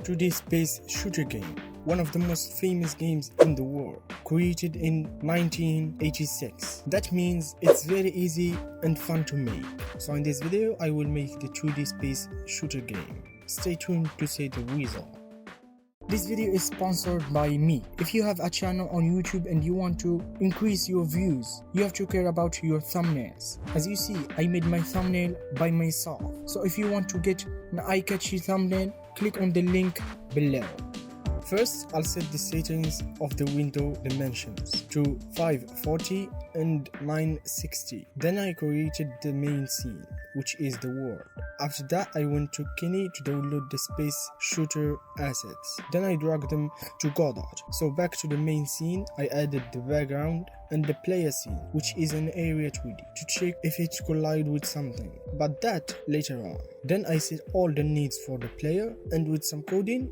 2D space shooter game, one of the most famous games in the world, created in 1986. That means it's very easy and fun to make. So in this video I will make the 2D space shooter game. Stay tuned to see the result. This video is sponsored by me. If you have a channel on YouTube and you want to increase your views, you have to care about your thumbnails. As you see, I made my thumbnail by myself. So if you want to get an eye-catchy thumbnail, click on the link below. First, I'll set the settings of the window dimensions to 540 and 960. Then I created the main scene, which is the world. After that, I went to Kenny to download the space shooter assets. Then I dragged them to Godot. So back to the main scene, I added the background and the player scene, which is an area 2D, to check if it collides with something, but that later on. Then I set all the needs for the player, and with some coding,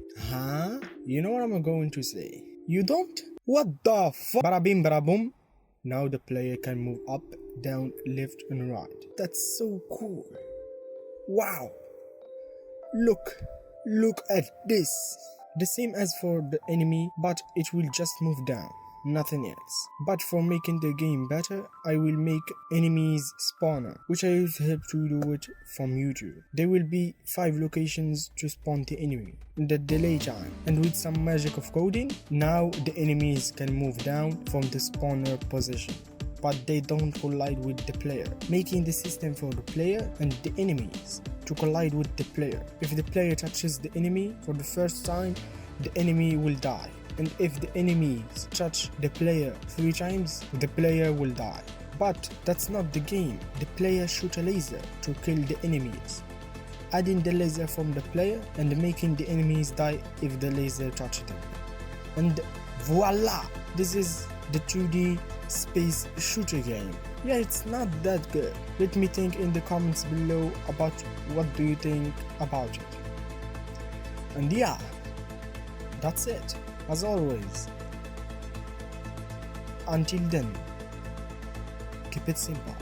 you know what I'm going to say? You don't? What the fuck? Bada bim bada boom. Now the player can move up, down, left and right. That's so cool. Wow. Look at this. The same as for the enemy, but it will just move down, nothing else. But for making the game better, I will make enemies spawner, which I use help to do it from YouTube. There will be 5 locations to spawn the enemy in the delay time, and with some magic of coding, now the enemies can move down from the spawner position, but they don't collide with the player, making the system for the player and the enemies to collide with the player. If the player touches the enemy for the first time, the enemy will die. And if the enemies touch the player 3 times, the player will die. But that's not the game. The player shoots a laser to kill the enemies, adding the laser from the player and making the enemies die if the laser touches them. And voila! This is the 2D space shooter game. Yeah, it's not that good. Let me think in the comments below about what do you think about it. And yeah, that's it. As always, until then, keep it simple.